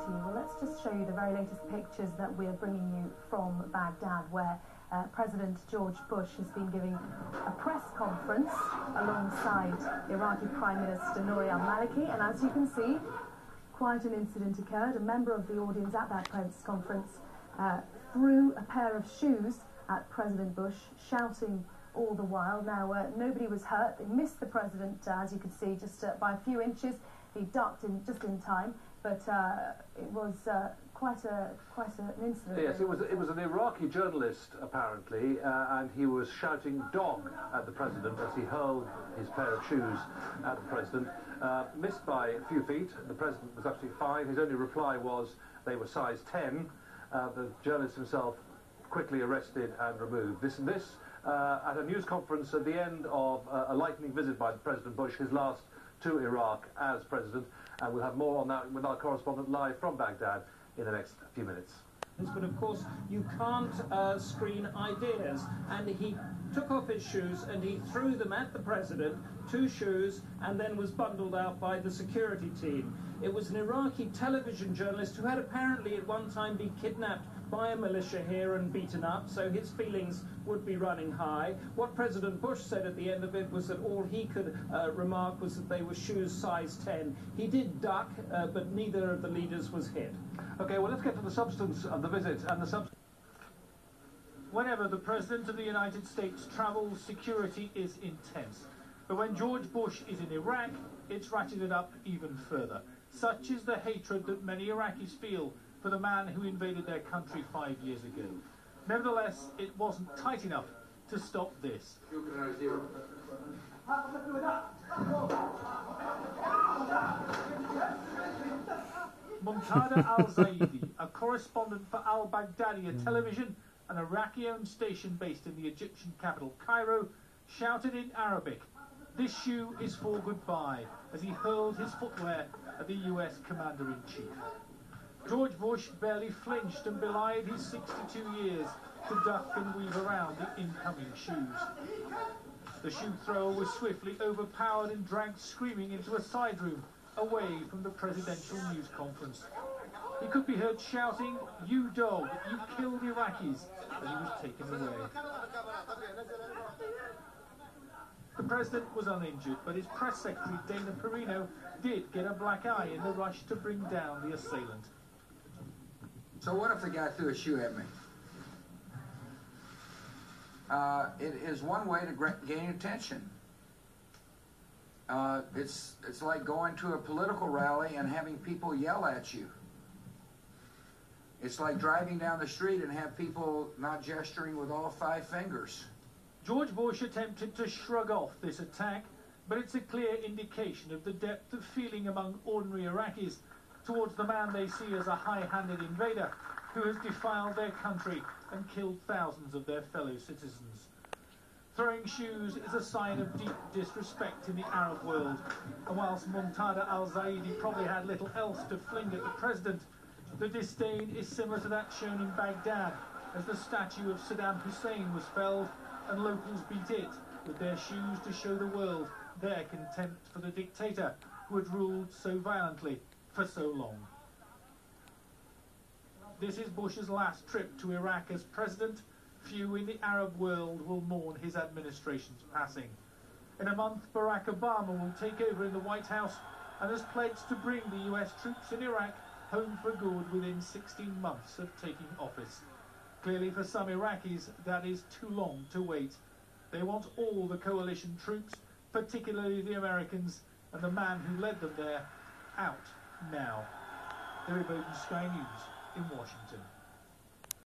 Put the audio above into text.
to you. Well, let's just show you the very latest pictures that we're bringing you from Baghdad, where President George Bush has been giving a press conference alongside Iraqi Prime Minister Nouri al-Maliki, and as you can see, quite an incident occurred. A member of the audience at that press conference threw a pair of shoes at President Bush, shouting all the while. Now, nobody was hurt. They missed the president, as you can see, just by a few inches. He ducked in just in time, but it was quite an incident. Yes, it was an Iraqi journalist apparently, and he was shouting "dog" at the president as he hurled his pair of shoes at the president. Missed by a few feet. The president was absolutely fine. His only reply was they were size 10. The journalist himself quickly arrested and removed. This at a news conference at the end of a lightning visit by President Bush, his last to Iraq as president, and we'll have more on that with our correspondent live from Baghdad in the next few minutes. But of course you can't screen ideas, and he took off his shoes and he threw them at the president, 2 shoes, and then was bundled out by the security team. It was an Iraqi television journalist who had apparently at one time been kidnapped by a militia here and beaten up, so his feelings would be running high. What President Bush said at the end of it was that all he could remark was that they were shoes size 10. He did duck, but neither of the leaders was hit. Okay, well, let's get to the substance of the visit and the substance. Whenever the President of the United States travels, security is intense. But when George Bush is in Iraq, it's ratcheted up even further. Such is the hatred that many Iraqis feel for the man who invaded their country 5 years ago. Nevertheless, it wasn't tight enough to stop this. Muntada al-Zaidi, a correspondent for al-Baghdadiya television, an Iraqi-owned station based in the Egyptian capital Cairo, shouted in Arabic, "This shoe is for goodbye," as he hurled his footwear at the US Commander-in-Chief. George Bush barely flinched and belied his 62 years to duck and weave around the incoming shoes. The shoe thrower was swiftly overpowered and dragged screaming into a side room away from the presidential news conference. He could be heard shouting, "You dog, you killed Iraqis," as he was taken away. The president was uninjured, but his press secretary, Dana Perino, did get a black eye in the rush to bring down the assailant. So what if the guy threw a shoe at me? It is one way to gain attention. It's like going to a political rally and having people yell at you. It's like driving down the street and have people not gesturing with all 5 fingers. George Bush attempted to shrug off this attack, but it's a clear indication of the depth of feeling among ordinary Iraqis towards the man they see as a high-handed invader who has defiled their country and killed thousands of their fellow citizens. Throwing shoes is a sign of deep disrespect in the Arab world, and whilst Muntada al-Zaidi probably had little else to fling at the president, the disdain is similar to that shown in Baghdad as the statue of Saddam Hussein was felled and locals beat it with their shoes to show the world their contempt for the dictator who had ruled so violently for so long. This is Bush's last trip to Iraq as president. Few in the Arab world will mourn his administration's passing. In a month, Barack Obama will take over in the White House and has pledged to bring the US troops in Iraq home for good within 16 months of taking office. Clearly, for some Iraqis, that is too long to wait. They want all the coalition troops, particularly the Americans, and the man who led them there, out now. Derry Bowden, Sky News in Washington.